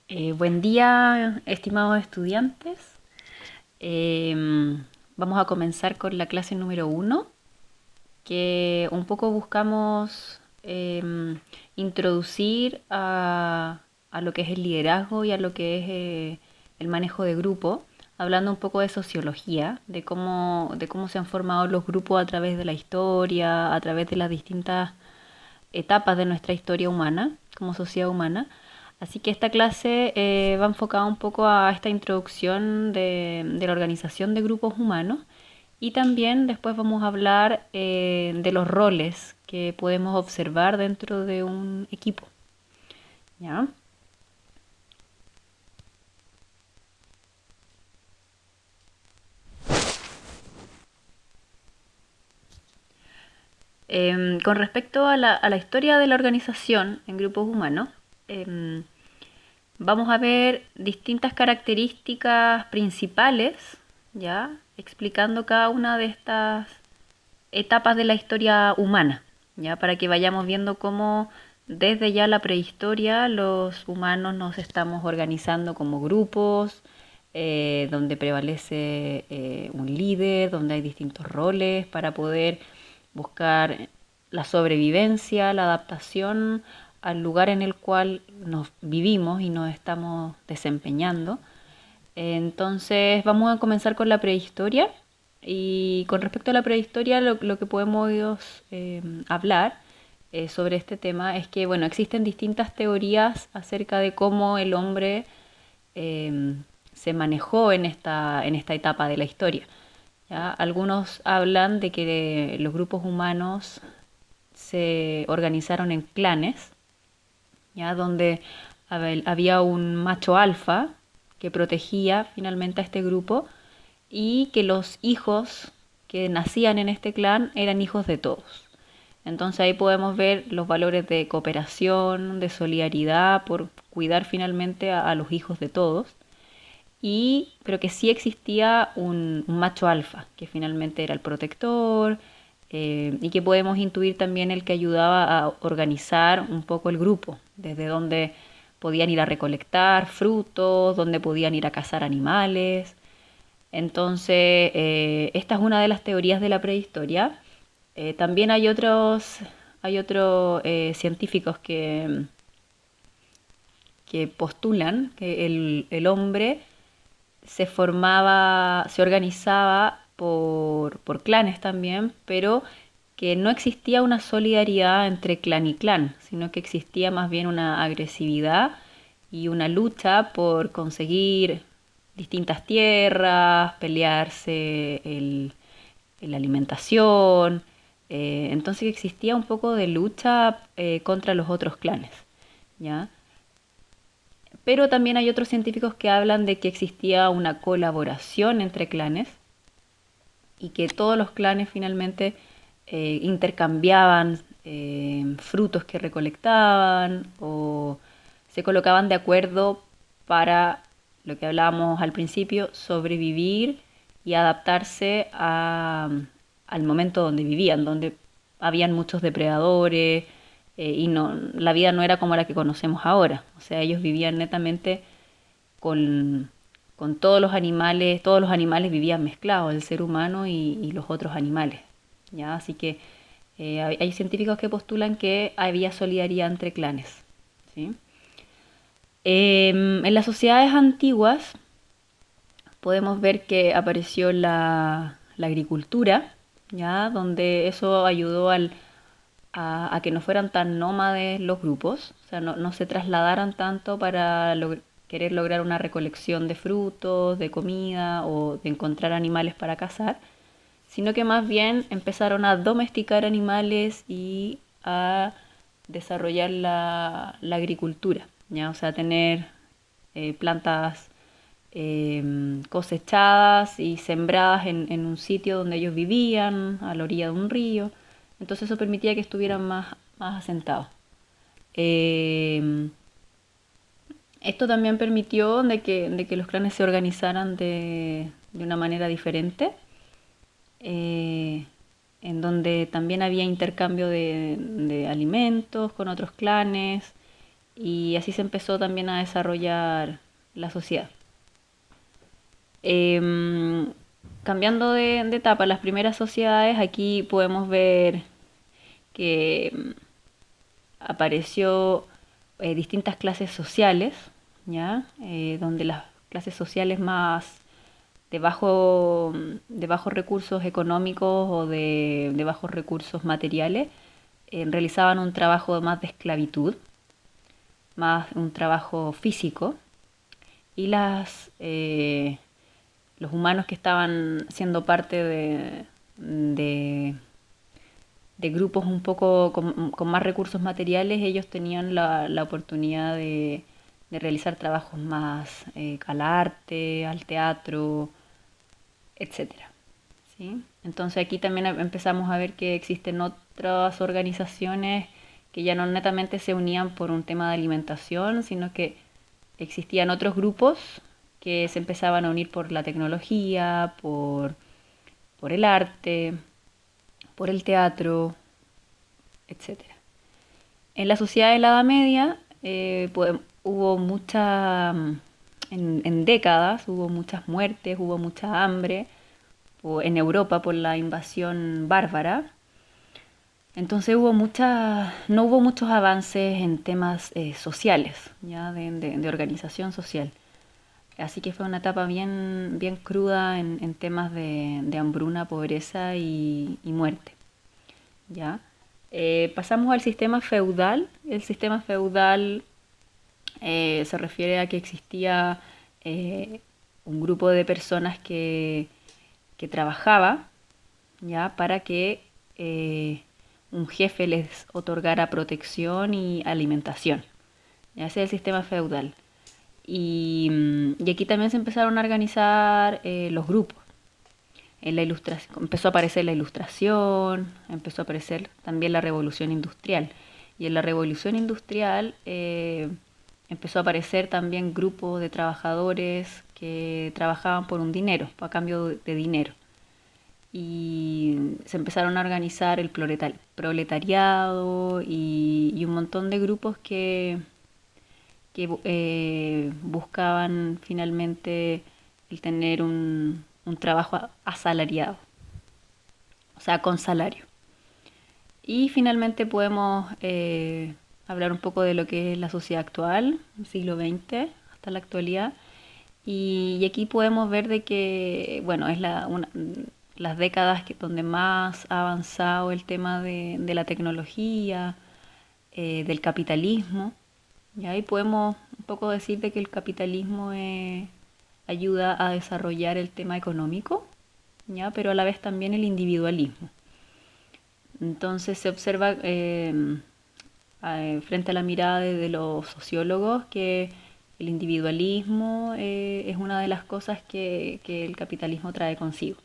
Buen día, estimados estudiantes. Vamos a comenzar con la clase número uno, que un poco buscamos introducir a lo que es el liderazgo y a lo que es el manejo de grupo, hablando un poco de sociología, de cómo se han formado los grupos a través de la historia, a través de las distintas etapas de nuestra historia humana, como sociedad humana. Así que esta clase va enfocada un poco a esta introducción de la organización de grupos humanos y también después vamos a hablar de los roles que podemos observar dentro de un equipo. ¿Ya? Con respecto a la historia de la organización en grupos humanos, em, vamos a ver distintas características principales, ¿ya? Explicando cada una de estas etapas de la historia humana, ¿ya? Para que vayamos viendo cómo desde ya la prehistoria los humanos nos estamos organizando como grupos, donde prevalece un líder, donde hay distintos roles para poder buscar la sobrevivencia, la adaptación al lugar en el cual nos vivimos y nos estamos desempeñando. Entonces vamos a comenzar con la prehistoria y con respecto a la prehistoria lo que podemos hablar sobre este tema es que bueno, existen distintas teorías acerca de cómo el hombre eh, se manejó en esta etapa de la historia. ¿Ya? Algunos hablan de que los grupos humanos se organizaron en clanes, ¿ya? Donde había un macho alfa que protegía finalmente a este grupo y que los hijos que nacían en este clan eran hijos de todos. Entonces ahí podemos ver los valores de cooperación, de solidaridad por cuidar finalmente a los hijos de todos. Pero que sí existía un macho alfa, que finalmente era el protector, y que podemos intuir también el que ayudaba a organizar un poco el grupo, desde donde podían ir a recolectar frutos, donde podían ir a cazar animales. Entonces, esta es una de las teorías de la prehistoria. También hay otros científicos que postulan que el hombre se organizaba por clanes también, pero que no existía una solidaridad entre clan y clan, sino que existía más bien una agresividad y una lucha por conseguir distintas tierras, pelearse la alimentación. Entonces existía un poco de lucha contra los otros clanes, ¿ya? Pero también hay otros científicos que hablan de que existía una colaboración entre clanes y que todos los clanes finalmente intercambiaban frutos que recolectaban o se colocaban de acuerdo para lo que hablábamos al principio, sobrevivir y adaptarse al momento donde vivían, donde habían muchos depredadores, y no, la vida no era como la que conocemos ahora. O sea, ellos vivían netamente con, con todos los animales vivían mezclados, el ser humano y los otros animales. ¿Ya? Así que hay científicos que postulan que había solidaridad entre clanes. ¿Sí? En las sociedades antiguas podemos ver que apareció la agricultura, ¿ya? Donde eso ayudó a que no fueran tan nómades los grupos, o sea, no se trasladaran tanto para querer lograr una recolección de frutos, de comida o de encontrar animales para cazar, sino que más bien empezaron a domesticar animales y a desarrollar la agricultura, ¿ya? O sea, tener plantas cosechadas y sembradas en un sitio donde ellos vivían, a la orilla de un río. Entonces eso permitía que estuvieran más asentados. Eh, Esto también permitió de que los clanes se organizaran de una manera diferente, eh, en donde también había intercambio de alimentos con otros clanes y así se empezó también a desarrollar la sociedad. Em, Cambiando de etapa, las primeras sociedades, aquí podemos ver que apareció distintas clases sociales, ¿ya? Donde las clases sociales más de bajos recursos económicos o de bajos recursos materiales realizaban un trabajo más de esclavitud, más un trabajo físico, y los humanos que estaban siendo parte de, de grupos un poco con más recursos materiales, ellos tenían la oportunidad de realizar trabajos más al arte, al teatro, etcétera. ¿Sí? Entonces aquí también empezamos a ver que existen otras organizaciones que ya no netamente se unían por un tema de alimentación, sino que existían otros grupos que se empezaban a unir por la tecnología, por el arte, por el teatro, etcétera. En la sociedad de la Edad Media pues, hubo en décadas hubo muchas muertes, hubo mucha hambre en Europa por la invasión bárbara. Entonces no hubo muchos avances en temas sociales, ya de organización social. Así que fue una etapa bien cruda en temas de hambruna, pobreza y muerte. ¿Ya? Pasamos al sistema feudal. El sistema feudal se refiere a que existía un grupo de personas que trabajaba, ¿ya? Para que un jefe les otorgara protección y alimentación. ¿Ya? Ese es el sistema feudal. Y aquí también se empezaron a organizar los grupos. En la ilustración, empezó a aparecer la ilustración, empezó a aparecer también la revolución industrial. Y en la revolución industrial empezó a aparecer también grupos de trabajadores que trabajaban por un dinero, a cambio de dinero. Y se empezaron a organizar el proletariado y un montón de grupos que buscaban finalmente el tener un trabajo asalariado, o sea, con salario. Y finalmente podemos hablar un poco de lo que es la sociedad actual, el siglo XX hasta la actualidad. Y aquí podemos ver de que, bueno, es las décadas donde más ha avanzado el tema de la tecnología, del capitalismo. Y ahí podemos un poco decir de que el capitalismo ayuda a desarrollar el tema económico, ¿ya? Pero a la vez también el individualismo. Entonces se observa frente a la mirada de los sociólogos que el individualismo es una de las cosas que el capitalismo trae consigo.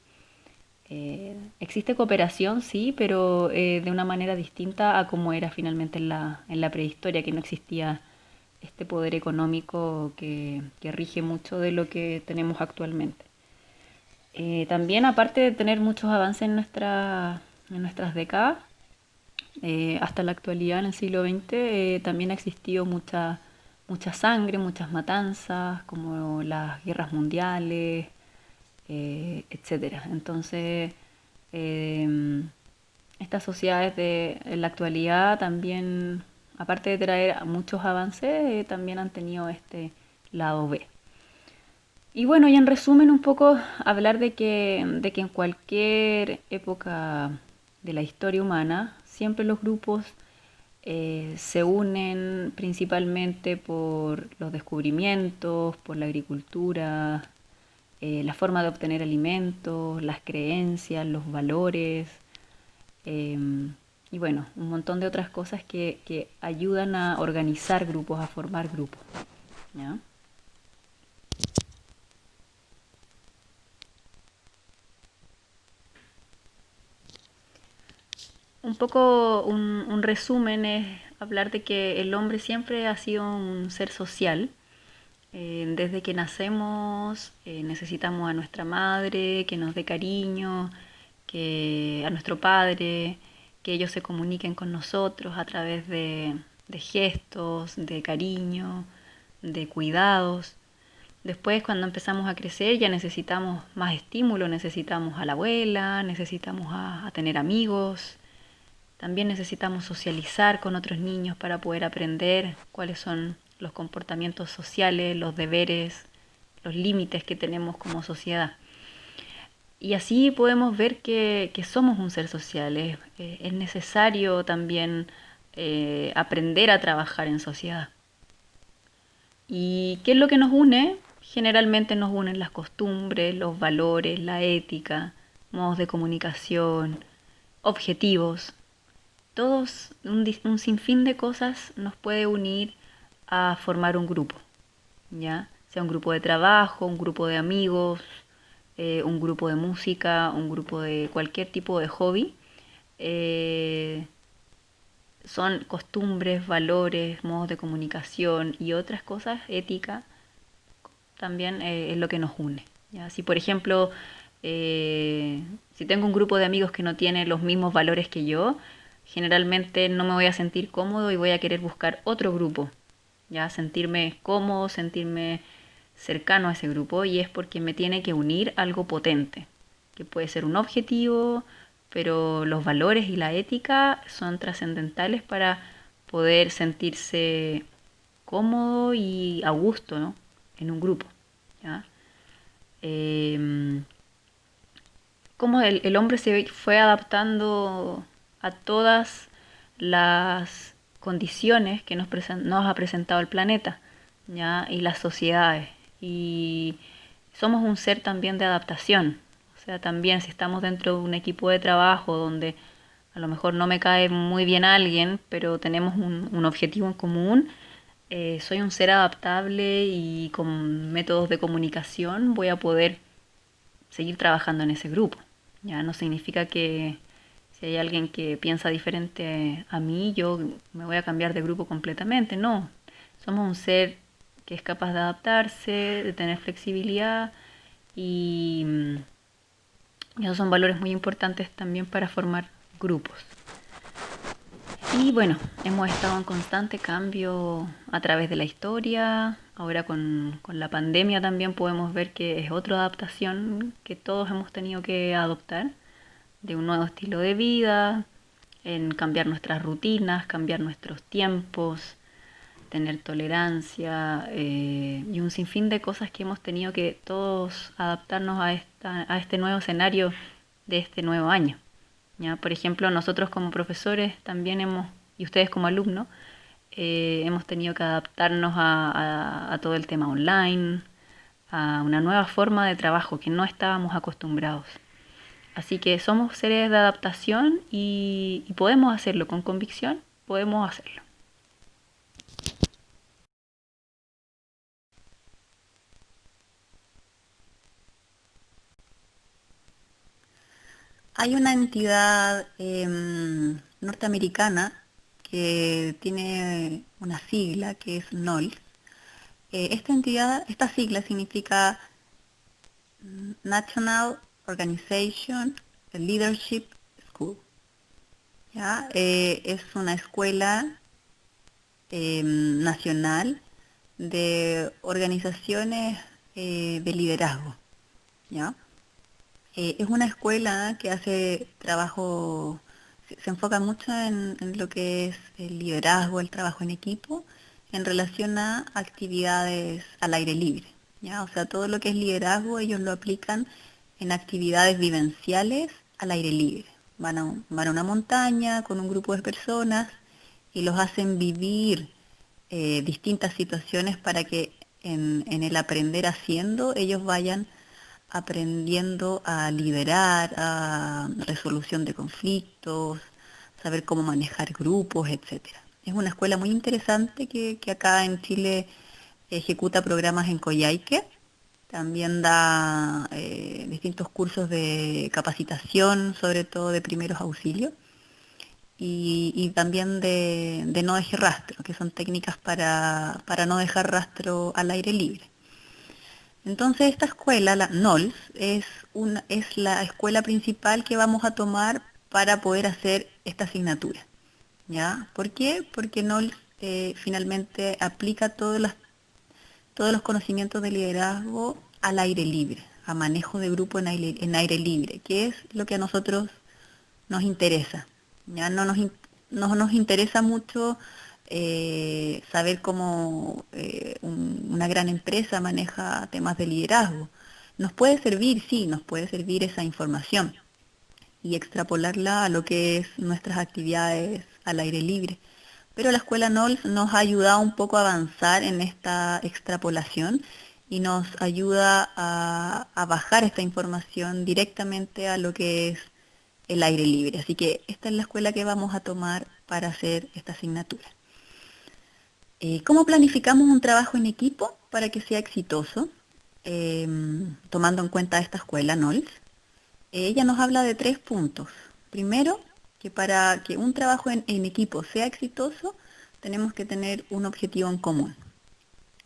Existe cooperación, sí, pero de una manera distinta a como era finalmente en la prehistoria, que no existía este poder económico que rige mucho de lo que tenemos actualmente. También, aparte de tener muchos avances en nuestras décadas, hasta la actualidad, en el siglo XX, también ha existido mucha sangre, muchas matanzas, como las guerras mundiales, etcétera. Entonces, estas sociedades en la actualidad también, aparte de traer muchos avances, también han tenido este lado B. Y bueno, y en resumen un poco hablar de que en cualquier época de la historia humana, siempre los grupos se unen principalmente por los descubrimientos, por la agricultura, la forma de obtener alimentos, las creencias, los valores, eh, y bueno, un montón de otras cosas que ayudan a organizar grupos, a formar grupos. ¿Ya? Un poco un resumen es hablar de que el hombre siempre ha sido un ser social. Desde que nacemos necesitamos a nuestra madre, que nos dé cariño, a nuestro padre, que ellos se comuniquen con nosotros a través de gestos, de cariño, de cuidados. Después, cuando empezamos a crecer, ya necesitamos más estímulo, necesitamos a la abuela, necesitamos a tener amigos, también necesitamos socializar con otros niños para poder aprender cuáles son los comportamientos sociales, los deberes, los límites que tenemos como sociedad. Y así podemos ver que somos un ser social. Es necesario también aprender a trabajar en sociedad. ¿Y qué es lo que nos une? Generalmente nos unen las costumbres, los valores, la ética, modos de comunicación, objetivos. Todos, un sinfín de cosas nos puede unir a formar un grupo, ¿ya? Sea un grupo de trabajo, un grupo de amigos, un grupo de música, un grupo de cualquier tipo de hobby. Eh, Son costumbres, valores, modos de comunicación y otras cosas, ética, también es lo que nos une. ¿Ya? Si por ejemplo, si tengo un grupo de amigos que no tiene los mismos valores que yo, generalmente no me voy a sentir cómodo y voy a querer buscar otro grupo, ya sentirme cómodo, sentirme cercano a ese grupo, y es porque me tiene que unir algo potente, que puede ser un objetivo, pero los valores y la ética son trascendentales para poder sentirse cómodo y a gusto, ¿no? En un grupo, ¿ya? Eh, Cómo el hombre se fue adaptando a todas las condiciones que nos ha presentado el planeta, ¿ya? Y las sociedades. Y somos un ser también de adaptación. O sea, también si estamos dentro de un equipo de trabajo donde a lo mejor no me cae muy bien alguien, pero tenemos un objetivo en común, soy un ser adaptable y con métodos de comunicación voy a poder seguir trabajando en ese grupo. Ya no significa que si hay alguien que piensa diferente a mí, yo me voy a cambiar de grupo completamente. No, somos un ser que es capaz de adaptarse, de tener flexibilidad y esos son valores muy importantes también para formar grupos. Y bueno, hemos estado en constante cambio a través de la historia. Ahora con la pandemia también podemos ver que es otra adaptación que todos hemos tenido que adoptar de un nuevo estilo de vida, en cambiar nuestras rutinas, cambiar nuestros tiempos, tener tolerancia y un sinfín de cosas que hemos tenido que todos adaptarnos a este nuevo escenario de este nuevo año. ¿Ya? Por ejemplo, nosotros como profesores también y ustedes como alumnos, hemos tenido que adaptarnos a todo el tema online, a una nueva forma de trabajo que no estábamos acostumbrados. Así que somos seres de adaptación y podemos hacerlo con convicción, podemos hacerlo. Hay una entidad norteamericana que tiene una sigla que es NOLS. Esta sigla significa National Organization Leadership School. ¿Ya? Es una escuela nacional de organizaciones de liderazgo. ¿Ya? Es una escuela que hace trabajo, se enfoca mucho en lo que es el liderazgo, el trabajo en equipo, en relación a actividades al aire libre, ¿ya? O sea, todo lo que es liderazgo ellos lo aplican en actividades vivenciales al aire libre. Van a una montaña con un grupo de personas y los hacen vivir distintas situaciones para que en el aprender haciendo ellos vayan aprendiendo a liderar, a resolución de conflictos, saber cómo manejar grupos, etcétera. Es una escuela muy interesante que acá en Chile ejecuta programas en Coyhaique, también da distintos cursos de capacitación, sobre todo de primeros auxilios, y también de no dejar rastro, que son técnicas para no dejar rastro al aire libre. Entonces esta escuela, la NOLS, es la escuela principal que vamos a tomar para poder hacer esta asignatura. ¿Ya? ¿Por qué? Porque NOLS finalmente aplica todos los conocimientos de liderazgo al aire libre, a manejo de grupo en aire libre, que es lo que a nosotros nos interesa. Ya no nos interesa mucho saber cómo una gran empresa maneja temas de liderazgo. Nos puede servir, sí, nos puede servir esa información y extrapolarla a lo que es nuestras actividades al aire libre. Pero la escuela NOLS nos ha ayudado un poco a avanzar en esta extrapolación y nos ayuda a bajar esta información directamente a lo que es el aire libre. Así que esta es la escuela que vamos a tomar para hacer esta asignatura. ¿Cómo planificamos un trabajo en equipo para que sea exitoso? Tomando en cuenta esta escuela NOLS. Ella nos habla de 3 puntos. Primero, que para que un trabajo en equipo sea exitoso, tenemos que tener un objetivo en común.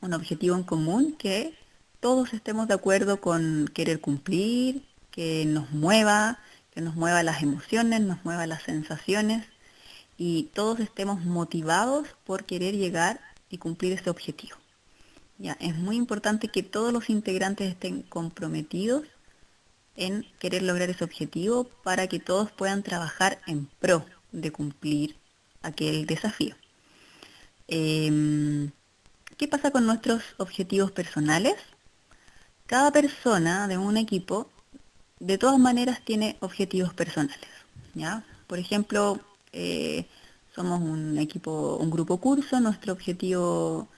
Un objetivo en común que todos estemos de acuerdo con querer cumplir, que nos mueva las emociones, nos mueva las sensaciones y todos estemos motivados por querer llegar y cumplir ese objetivo. Ya, es muy importante que todos los integrantes estén comprometidos en querer lograr ese objetivo para que todos puedan trabajar en pro de cumplir aquel desafío. ¿Qué pasa con nuestros objetivos personales? Cada persona de un equipo de todas maneras tiene objetivos personales, ¿ya? Por ejemplo, somos un equipo, un grupo curso, nuestro objetivo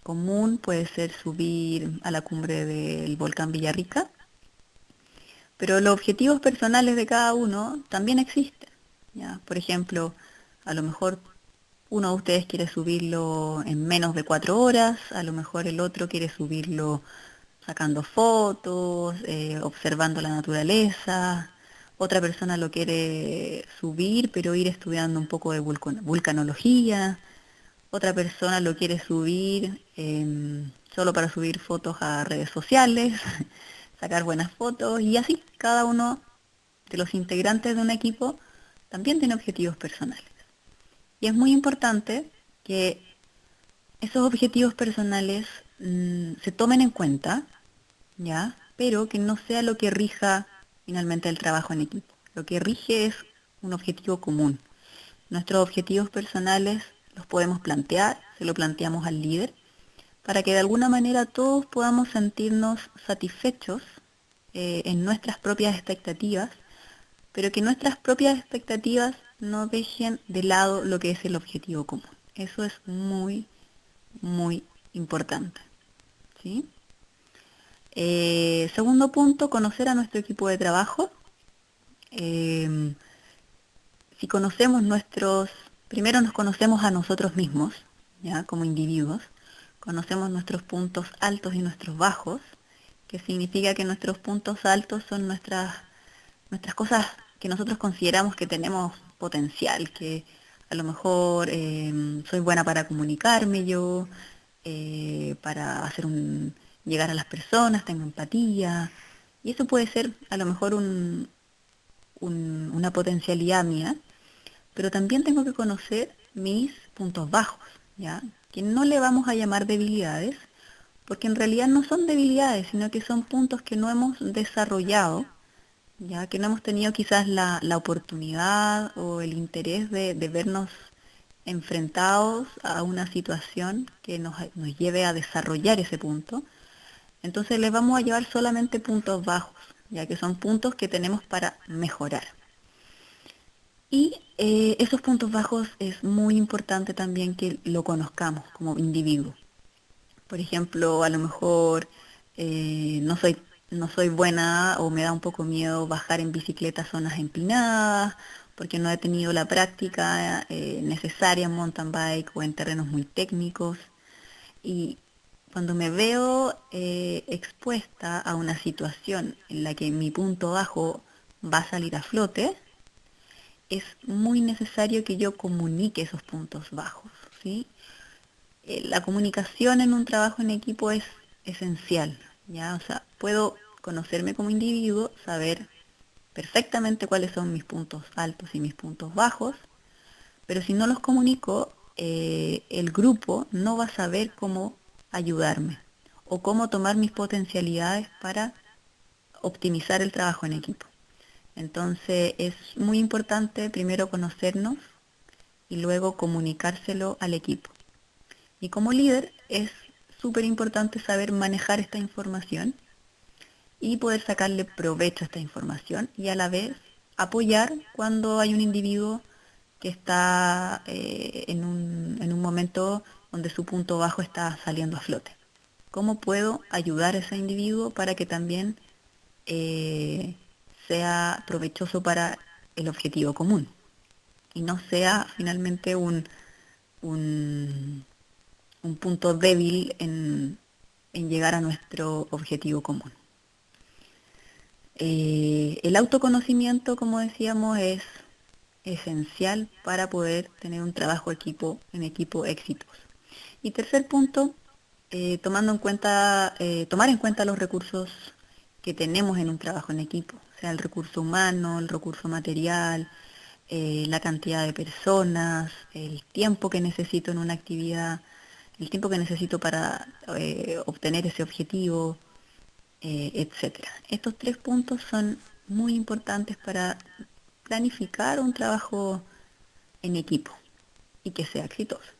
común puede ser subir a la cumbre del volcán Villarrica, pero los objetivos personales de cada uno también existen, ¿ya? Por ejemplo, a lo mejor uno de ustedes quiere subirlo en menos de 4 horas, a lo mejor el otro quiere subirlo sacando fotos, observando la naturaleza. Otra persona lo quiere subir, pero ir estudiando un poco de vulcanología. Otra persona lo quiere subir solo para subir fotos a redes sociales, sacar buenas fotos y así. Cada uno de los integrantes de un equipo también tiene objetivos personales. Y es muy importante que esos objetivos personales se tomen en cuenta, ¿ya? Pero que no sea lo que rija finalmente el trabajo en equipo. Lo que rige es un objetivo común. Nuestros objetivos personales los podemos plantear, se lo planteamos al líder, para que de alguna manera todos podamos sentirnos satisfechos en nuestras propias expectativas, pero que nuestras propias expectativas no dejen de lado lo que es el objetivo común. Eso es muy, muy importante, ¿sí? Segundo punto, conocer a nuestro equipo de trabajo. Si conocemos primero nos conocemos a nosotros mismos, ya como individuos, conocemos nuestros puntos altos y nuestros bajos, que significa que nuestros puntos altos son nuestras cosas que nosotros consideramos que tenemos potencial, que a lo mejor soy buena para comunicarme yo, para llegar a las personas, tengo empatía, y eso puede ser a lo mejor una potencialidad mía, pero también tengo que conocer mis puntos bajos, ¿ya? Que no le vamos a llamar debilidades, porque en realidad no son debilidades, sino que son puntos que no hemos desarrollado, ya que no hemos tenido quizás la oportunidad o el interés de vernos enfrentados a una situación que nos lleve a desarrollar ese punto. Entonces les vamos a llevar solamente puntos bajos, ya que son puntos que tenemos para mejorar. Y esos puntos bajos es muy importante también que lo conozcamos como individuo. Por ejemplo, a lo mejor no soy buena o me da un poco miedo bajar en bicicleta a zonas empinadas, porque no he tenido la práctica necesaria en mountain bike o en terrenos muy técnicos. Y cuando me veo expuesta a una situación en la que mi punto bajo va a salir a flote, es muy necesario que yo comunique esos puntos bajos, ¿sí? La comunicación en un trabajo en equipo es esencial, ¿ya? O sea, puedo conocerme como individuo, saber perfectamente cuáles son mis puntos altos y mis puntos bajos, pero si no los comunico, el grupo no va a saber cómo ayudarme o cómo tomar mis potencialidades para optimizar el trabajo en equipo. Entonces es muy importante primero conocernos y luego comunicárselo al equipo. Y como líder es súper importante saber manejar esta información y poder sacarle provecho a esta información y a la vez apoyar cuando hay un individuo que está en un momento donde su punto bajo está saliendo a flote. ¿Cómo puedo ayudar a ese individuo para que también eh, sea provechoso para el objetivo común y no sea finalmente un, un punto débil en llegar a nuestro objetivo común? El autoconocimiento, como decíamos, es esencial para poder tener un trabajo en equipo exitoso. Y tercer punto, tomar en cuenta los recursos que tenemos en un trabajo en equipo, sea el recurso humano, el recurso material, la cantidad de personas, el tiempo que necesito en una actividad, el tiempo que necesito para obtener ese objetivo, etcétera. Estos tres puntos son muy importantes para planificar un trabajo en equipo y que sea exitoso.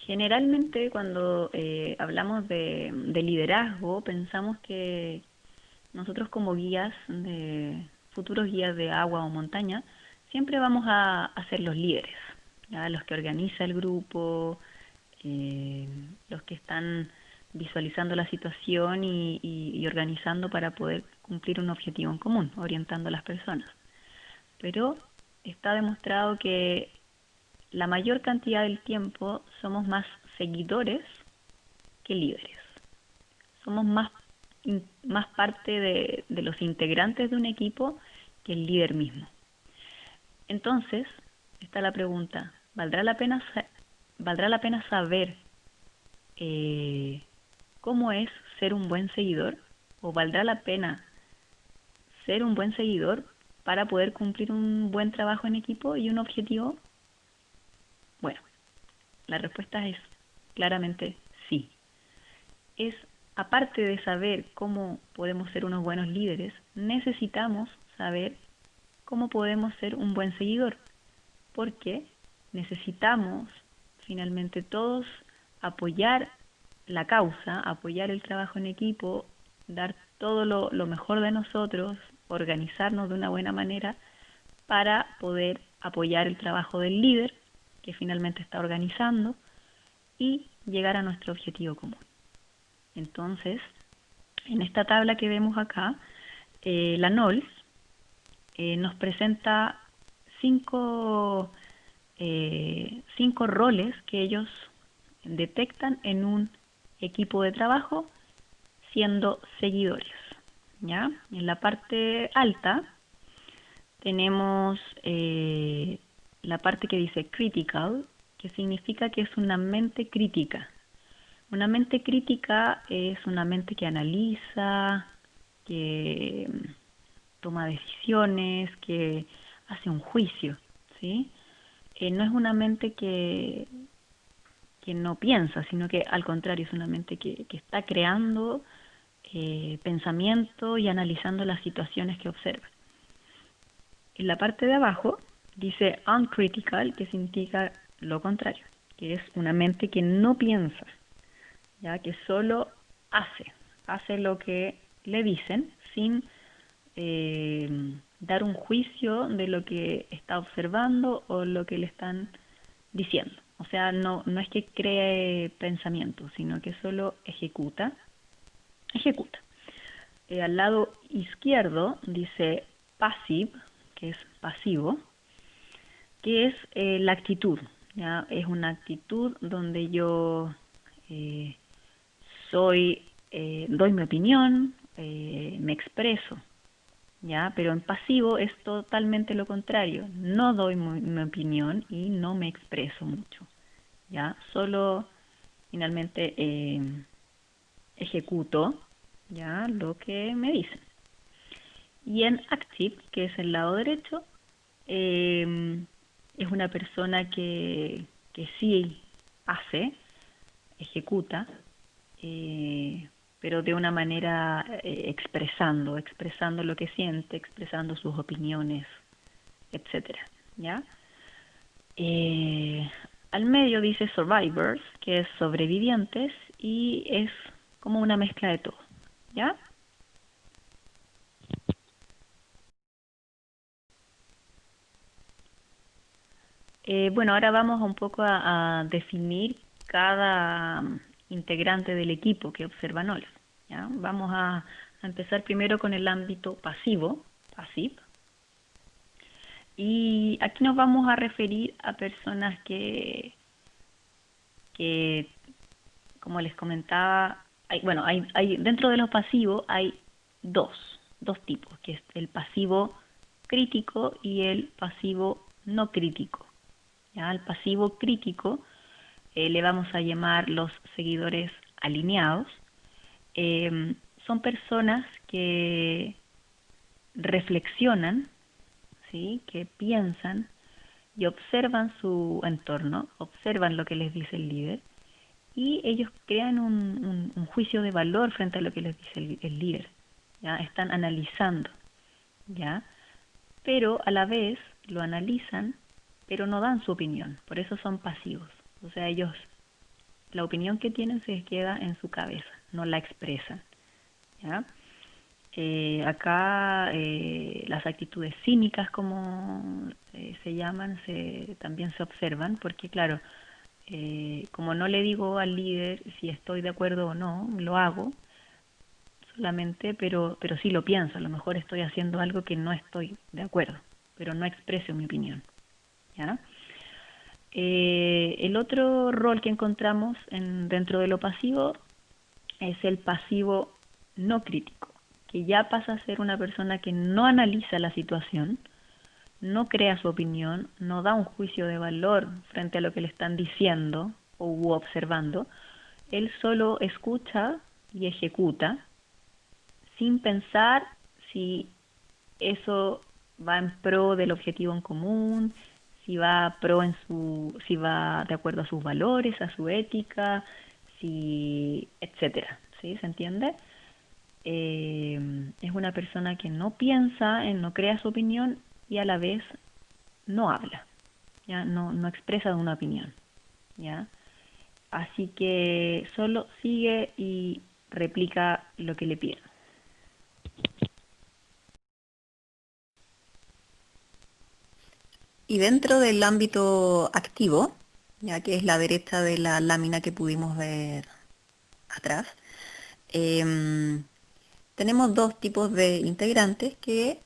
Generalmente cuando hablamos de liderazgo, pensamos que nosotros como guías, futuros guías de agua o montaña, siempre vamos a ser los líderes, ¿ya? Los que organiza el grupo, eh, los que están visualizando la situación y organizando para poder cumplir un objetivo en común, orientando a las personas. Pero está demostrado que la mayor cantidad del tiempo somos más seguidores que líderes. Somos más parte de los integrantes de un equipo que el líder mismo. Entonces, está la pregunta, ¿valdrá la pena saber eh, cómo es ser un buen seguidor? ¿O valdrá la pena ser un buen seguidor para poder cumplir un buen trabajo en equipo y un objetivo? Bueno, la respuesta es claramente sí. Es, aparte de saber cómo podemos ser unos buenos líderes, necesitamos saber cómo podemos ser un buen seguidor, porque necesitamos finalmente todos apoyar la causa, apoyar el trabajo en equipo, dar todo lo mejor de nosotros, organizarnos de una buena manera para poder apoyar el trabajo del líder que finalmente está organizando y llegar a nuestro objetivo común. Entonces, en esta tabla que vemos acá, la NOLS nos presenta cinco, cinco roles que ellos detectan en un equipo de trabajo siendo seguidores. ¿Ya? En la parte alta tenemos la parte que dice critical, que significa que es una mente crítica. Una mente crítica es una mente que analiza, que toma decisiones, que hace un juicio, ¿sí? No es una mente que no piensa, sino que al contrario es una mente que está creando pensamiento y analizando las situaciones que observa. En la parte de abajo dice uncritical, que significa lo contrario, que es una mente que no piensa, ya que solo hace lo que le dicen sin dar un juicio de lo que está observando o lo que le están diciendo. O sea, no es que cree pensamiento, sino que solo ejecuta. Al lado izquierdo dice passive, que es pasivo, que es la actitud. ¿Ya? Es una actitud donde yo eh, doy mi opinión, me expreso, ¿ya? Pero en pasivo es totalmente lo contrario. No doy mi opinión y no me expreso mucho, ¿ya? Solo finalmente ejecuto, ¿ya? Lo que me dicen. Y en active, que es el lado derecho, es una persona que sí hace, ejecuta, pero de una manera expresando lo que siente, expresando sus opiniones, etcétera, ¿ya? Eh, Al medio dice survivors, que es sobrevivientes, y es como una mezcla de todo, ¿ya? Bueno, ahora vamos un poco a definir cada integrante del equipo que observa Knowledge, ¿ya? Vamos a empezar primero con el ámbito pasivo, passive, y aquí nos vamos a referir a personas que como les comentaba, dentro de los pasivos hay dos, dos tipos, que es el pasivo crítico y el pasivo no crítico. ¿Ya? Al pasivo crítico le vamos a llamar los seguidores alineados. Eh, Son personas que reflexionan, ¿sí? Que piensan y observan su entorno, observan lo que les dice el líder y ellos crean un juicio de valor frente a lo que les dice el líder. ¿Ya? Están analizando, ¿ya? Pero a la vez lo analizan, pero no dan su opinión, por eso son pasivos. O sea, ellos, la opinión que tienen se queda en su cabeza, no la expresan, ¿ya? Acá las actitudes cínicas, como se llaman, también se observan, porque claro, como no le digo al líder si estoy de acuerdo o no, lo hago solamente, pero sí lo pienso, a lo mejor estoy haciendo algo que no estoy de acuerdo, pero no expreso mi opinión, ¿ya? El otro rol que encontramos dentro de lo pasivo es el pasivo no crítico, que ya pasa a ser una persona que no analiza la situación, no crea su opinión, no da un juicio de valor frente a lo que le están diciendo u observando, él solo escucha y ejecuta sin pensar si eso va en pro del objetivo en común, si va pro si va de acuerdo a sus valores, a su ética, si, etcétera, ¿sí? ¿Se entiende? Es una persona que no piensa, no crea su opinión y a la vez no habla, ya no expresa una opinión, ya. Así que solo sigue y replica lo que le piden. Y dentro del ámbito activo, ya que es la derecha de la lámina que pudimos ver atrás, em, tenemos dos tipos de integrantes que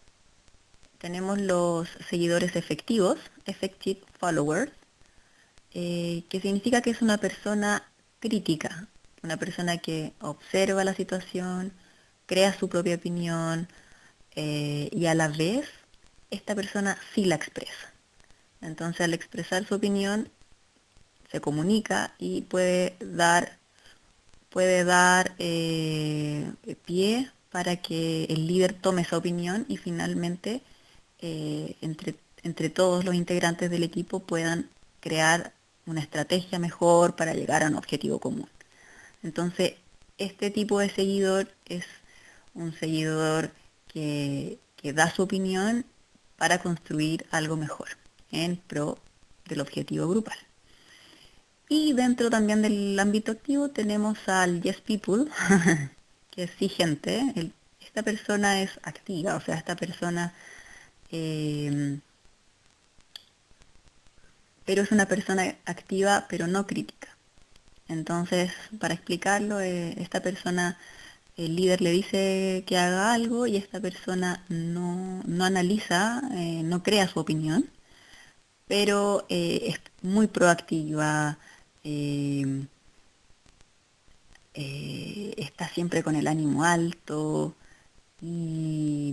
tenemos los seguidores efectivos, effective followers, que significa que es una persona crítica, una persona que observa la situación, crea su propia opinión y a la vez esta persona sí la expresa. Entonces al expresar su opinión se comunica y puede dar pie para que el líder tome esa opinión y finalmente entre todos los integrantes del equipo puedan crear una estrategia mejor para llegar a un objetivo común. Entonces, este tipo de seguidor es un seguidor que da su opinión para construir algo mejor en pro del objetivo grupal. Y dentro también del ámbito activo tenemos al Yes People, que es sí gente. Esta persona es activa, o sea, esta persona, eh, pero es una persona activa, pero no crítica. Entonces, para explicarlo, esta persona, el líder le dice que haga algo y esta persona no analiza, no crea su opinión, pero es muy proactiva, eh, está siempre con el ánimo alto, y,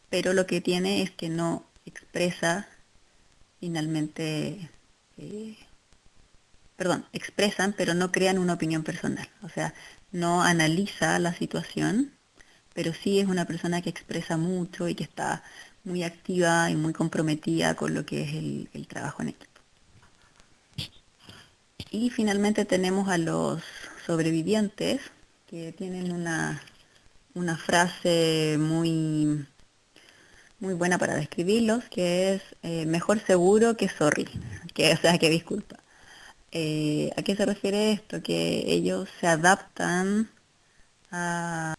pero lo que tiene es que no expresa finalmente, eh, perdón, expresan pero no crean una opinión personal, o sea, no analiza la situación, pero sí es una persona que expresa mucho y que está muy activa y muy comprometida con lo que es el trabajo en equipo. Y finalmente tenemos a los sobrevivientes que tienen una frase muy buena para describirlos, que es mejor seguro que sorry, que o sea que disculpa. ¿A qué se refiere esto? Que ellos se adaptan a